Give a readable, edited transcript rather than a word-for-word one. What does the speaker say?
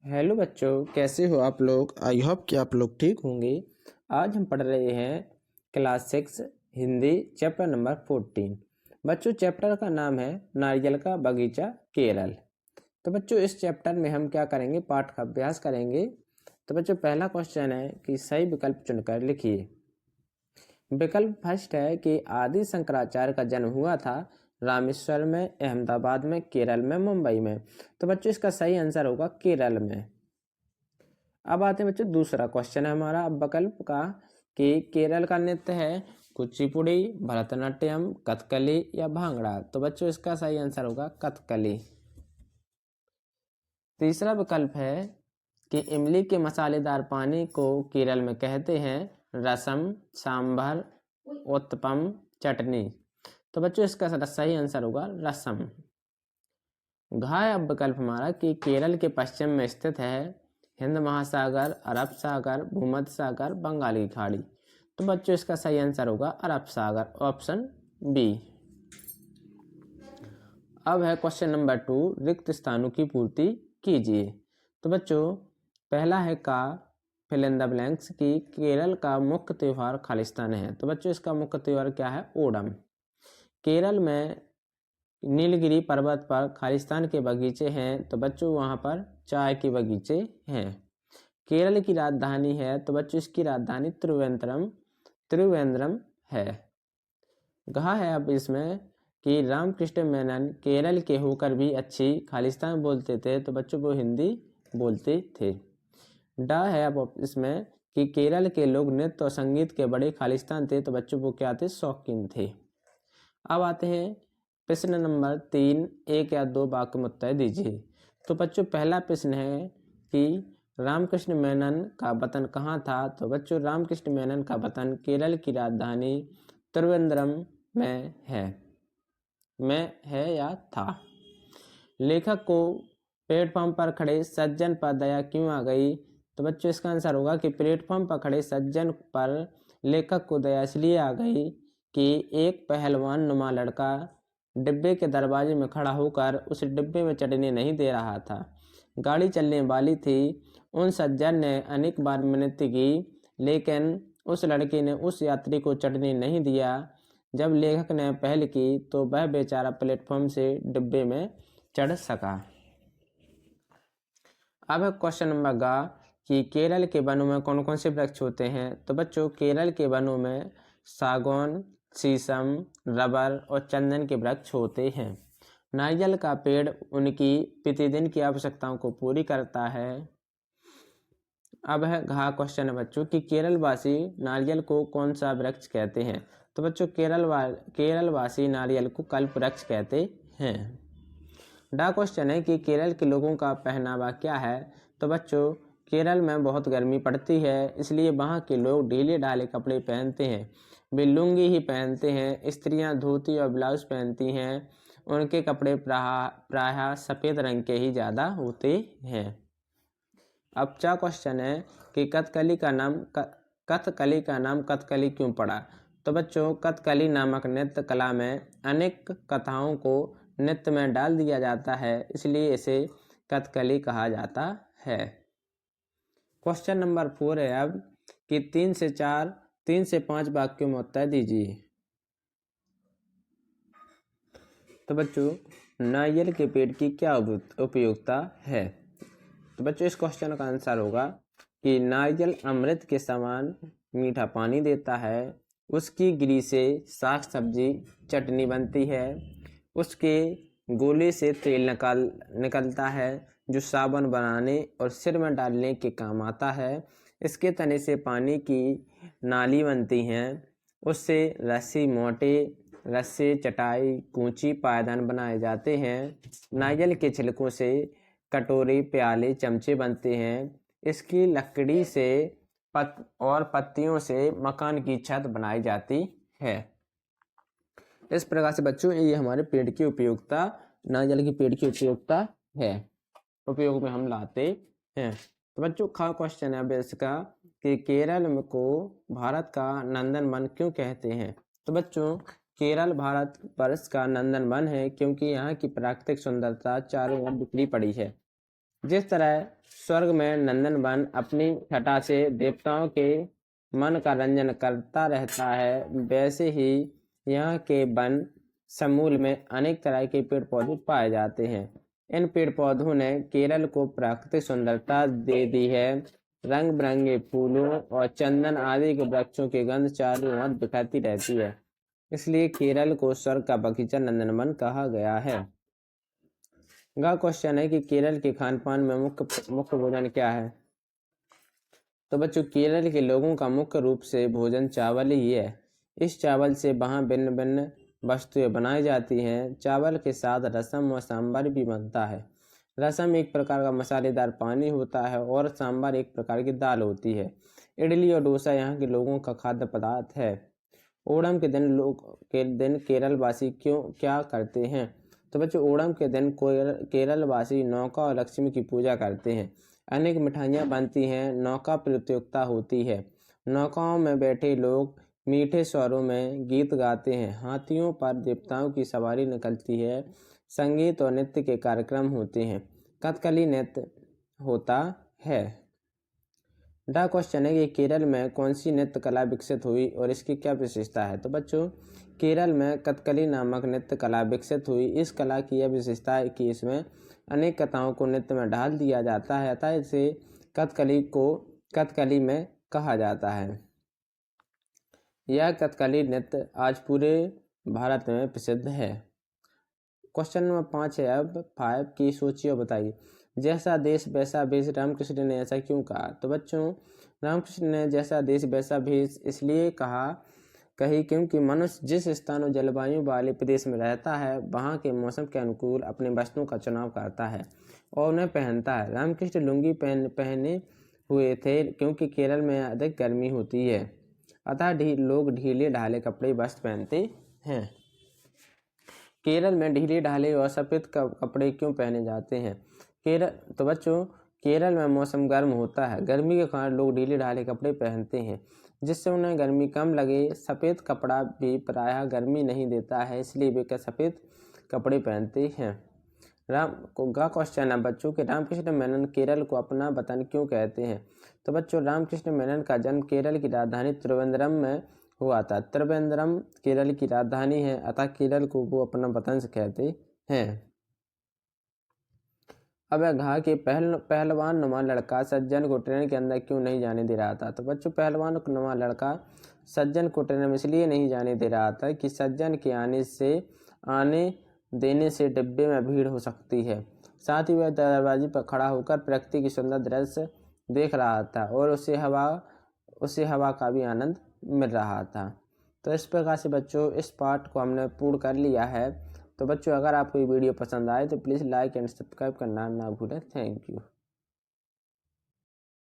Hello बच्चों, कैसे हो आप लोग। आई होप कि आप लोग ठीक होंगे। आज हम पढ़ रहे हैं क्लास 6 हिंदी चैप्टर नंबर 14। बच्चों, चैप्टर का नाम है नारियल का बगीचा केरल। तो बच्चों, इस चैप्टर में हम क्या करेंगे, पाठ का अभ्यास करेंगे। तो बच्चों, पहला क्वेश्चन है कि सही विकल्प चुनकर लिखिए। विकल्प फर्स्ट है कि आदि शंकराचार्य का जन्म हुआ था रामेश्वर में, अहमदाबाद में, केरल में, मुंबई में। तो बच्चों, इसका सही आंसर होगा केरल में। अब आते हैं बच्चों, दूसरा क्वेश्चन है हमारा अब विकल्प का कि केरल का नृत्य है कुचिपुड़ी, भरतनाट्यम, कथकली या भांगड़ा। तो बच्चों, इसका सही आंसर होगा कथकली। तीसरा विकल्प है कि इमली के मसालेदार पानी को केरल में कहते हैं रसम, सांभर, उत्तपम, चटनी। तो बच्चों, इसका सही आंसर होगा रसम। घाय अब विकल्प हमारा कि केरल के पश्चिम में स्थित है हिंद महासागर, अरब सागर, भूमध्य सागर, बंगाल की खाड़ी। तो बच्चों, इसका सही आंसर होगा अरब सागर, ऑप्शन बी। अब है क्वेश्चन नंबर 2, रिक्त स्थानों की पूर्ति कीजिए। तो बच्चों, पहला है का फिल इन द ब्लैंक्स कि केरल का मुख्य त्योहार खालिस्तान है। तो बच्चों, इसका मुख्य त्योहार क्या है, ओणम। केरल में नीलगिरी पर्वत पर खालिस्तान के बगीचे हैं। तो बच्चों, वहाँ पर चाय के बगीचे हैं। केरल की राजधानी है, तो बच्चों इसकी राजधानी त्रिवेंद्रम है। कहा है अब इसमें कि रामकृष्ण मेनन केरल के होकर भी अच्छी खालिस्तान बोलते थे। तो बच्चों, वो हिंदी बोलते थे। डा है अब इसमें कि केरल के लोग नृत्य और संगीत के बड़े खालिस्तान थे। तो बच्चों, वो क्या थे, शौकीन थे। अब आते हैं प्रश्न नंबर 3, एक या दो वाक्य में उत्तर दीजिए। तो बच्चों, पहला प्रश्न है कि रामकृष्ण मेनन का वतन कहाँ था। तो बच्चों, रामकृष्ण मेनन का वतन केरल की राजधानी त्रिवेंद्रम में है या था। लेखक को प्लेटफॉर्म पर खड़े सज्जन पर दया क्यों आ गई। तो बच्चों, इसका आंसर होगा कि प्लेटफॉर्म पर खड़े सज्जन पर लेखक को दया इसलिए आ गई कि एक पहलवान नुमा लड़का डिब्बे के दरवाजे में खड़ा होकर उस डिब्बे में चढ़ने नहीं दे रहा था। गाड़ी चलने वाली थी। उन सज्जन ने अनेक बार विनती की, लेकिन उस लड़के ने उस यात्री को चढ़ने नहीं दिया। जब लेखक ने पहल की तो वह बेचारा प्लेटफॉर्म से डिब्बे में चढ़ सका। अब क्वेश्चन नंबर गा कि केरल के वनों में कौन कौन से वृक्ष होते हैं। तो बच्चों, केरल के वनों में सागौन, शीशम, रबर और चंदन के वृक्ष होते हैं। नारियल का पेड़ उनकी प्रतिदिन की आवश्यकताओं को पूरी करता है। अब है घा क्वेश्चन है बच्चों कि केरलवासी नारियल को कौन सा वृक्ष कहते हैं। तो बच्चों, केरलवासी नारियल को कल्प वृक्ष कहते हैं। डा क्वेश्चन है कि केरल के लोगों का पहनावा क्या है। तो बच्चों, केरल में बहुत गर्मी पड़ती है, इसलिए वहाँ के लोग ढीले ढाले कपड़े पहनते हैं। वे लुंगी ही पहनते हैं। स्त्रियाँ धोती और ब्लाउज पहनती हैं। उनके कपड़े प्रायः सफ़ेद रंग के ही ज़्यादा होते हैं। अब चा क्वेश्चन है कि कथकली का नाम कथकली क्यों पड़ा। तो बच्चों, कथकली नामक नृत्य कला में अनेक कथाओं को नृत्य में डाल दिया जाता है, इसलिए इसे कथकली कहा जाता है। क्वेश्चन नंबर 4 है अब कि 3 से 5 वाक्यों में उत्तर दीजिए। तो बच्चों, नारियल के पेड़ की क्या उपयोगिता है। तो बच्चों, इस क्वेश्चन का आंसर होगा कि नारियल अमृत के समान मीठा पानी देता है। उसकी गिरी से साग सब्जी चटनी बनती है। उसके गोले से तेल निकलता है जो साबुन बनाने और सिर में डालने के काम आता है। इसके तने से पानी की नाली बनती हैं। उससे रस्सी, मोटे रस्से, चटाई, कूंची, पायदान बनाए जाते हैं। नारियल के छिलकों से कटोरे, प्याले, चमचे बनते हैं। इसकी लकड़ी से और पत्तियों से मकान की छत बनाई जाती है। इस प्रकार से बच्चों, ये हमारे पेड़ की उपयोगिता, नारियल के पेड़ की उपयोगिता है, उपयोग में हम लाते हैं। तो बच्चों, खा क्वेश्चन है इसका कि केरल को भारत का नंदन वन क्यों कहते हैं। तो बच्चों, केरल भारत वर्ष का नंदन वन है क्योंकि यहाँ की प्राकृतिक सुंदरता चारों ओर बिखरी पड़ी है। जिस तरह स्वर्ग में नंदन वन अपनी छटा से देवताओं के मन का रंजन करता रहता है, वैसे ही यहाँ के वन समूल में अनेक तरह के पेड़ पौधे पाए जाते हैं। इन पेड़ पौधों ने केरल को प्राकृतिक सुंदरता दे दी है। रंग बिरंगे फूलों और चंदन आदि के वृक्षों की गंध चारों ओर बिखरती रहती है, इसलिए केरल को स्वर्ग का बगीचा नंदनवन कहा गया है। अगला क्वेश्चन है कि केरल के खान पान में मुख्य भोजन क्या है। तो बच्चों, केरल के लोगों का मुख्य रूप से भोजन चावल ही है। इस चावल से वहाँ भिन्न भिन्न वस्तुएं बनाई जाती हैं। चावल के साथ रसम और सांभर भी बनता है। रसम एक प्रकार का मसालेदार पानी होता है और सांभर एक प्रकार की दाल होती है। इडली और डोसा यहाँ के लोगों का खाद्य पदार्थ है। ओणम के दिन केरल वासी क्या करते हैं। तो बच्चों, ओणम के दिन केरल वासी नौका और लक्ष्मी की पूजा करते हैं। अनेक मिठाइयाँ बनती हैं। नौका प्रतियोगिता होती है। नौकाओं में बैठे लोग मीठे स्वरों में गीत गाते हैं। हाथियों पर देवताओं की सवारी निकलती है। संगीत और नृत्य के कार्यक्रम होते हैं। कथकली नृत्य होता है। द क्वेश्चन है कि केरल में कौन सी नृत्य कला विकसित हुई और इसकी क्या विशेषता है। तो बच्चों, केरल में कथकली नामक नृत्य कला विकसित हुई। इस कला की यह विशेषता है कि इसमें अनेक कथाओं को नृत्य में ढाल दिया जाता है, अतः इसे कथकली में कहा जाता है। यह कथकली नृत्य आज पूरे भारत में प्रसिद्ध है। क्वेश्चन नंबर 5 है अब 5 की सोचिए और बताइए। जैसा देश वैसा भेष, रामकृष्ण ने ऐसा क्यों कहा। तो बच्चों, रामकृष्ण ने जैसा देश वैसा भेष इसलिए कही क्योंकि मनुष्य जिस स्थान और जलवायु वाले प्रदेश में रहता है, वहाँ के मौसम के अनुकूल अपने वस्त्रों का चुनाव करता है और उन्हें पहनता है। रामकृष्ण लुंगी पहने हुए थे क्योंकि केरल में अधिक गर्मी होती है, अतः लोग ढीले ढाले कपड़े वस्त्र पहनते हैं। केरल में ढीले ढाले और सफ़ेद कपड़े क्यों पहने जाते हैं। तो बच्चों, केरल में मौसम गर्म होता है। गर्मी के कारण लोग ढीले ढाले कपड़े पहनते हैं, जिससे उन्हें गर्मी कम लगे। सफ़ेद कपड़ा भी प्रायः गर्मी नहीं देता है, इसलिए वे सफ़ेद कपड़े पहनते हैं। क्वेश्चन है बच्चों कि रामकृष्ण मेनन केरल को अपना वतन क्यों कहते हैं। तो बच्चों, रामकृष्ण मेनन का जन्म केरल की राजधानी त्रिवेंद्रम में हुआ था। त्रिवेंद्रम केरल की राजधानी है, अतः केरल को वो अपना वतन से कहते हैं। अब घा के पहलवान नुमा लड़का सज्जन को ट्रेन के अंदर क्यों नहीं जाने दे रहा था। तो बच्चों, पहलवान नुमा लड़का सज्जन को ट्रेन में इसलिए नहीं जाने दे रहा था कि सज्जन के आने देने से डिब्बे में भीड़ हो सकती है। साथ ही वह दरवाजे पर खड़ा होकर प्रकृति की सुंदर दृश्य देख रहा था और उसे हवा का भी आनंद मिल रहा था। तो इस प्रकार से बच्चों, इस पार्ट को हमने पूर्ण कर लिया है। तो बच्चों, अगर आपको ये वीडियो पसंद आए तो प्लीज़ लाइक एंड सब्सक्राइब करना ना भूलें। Thank you.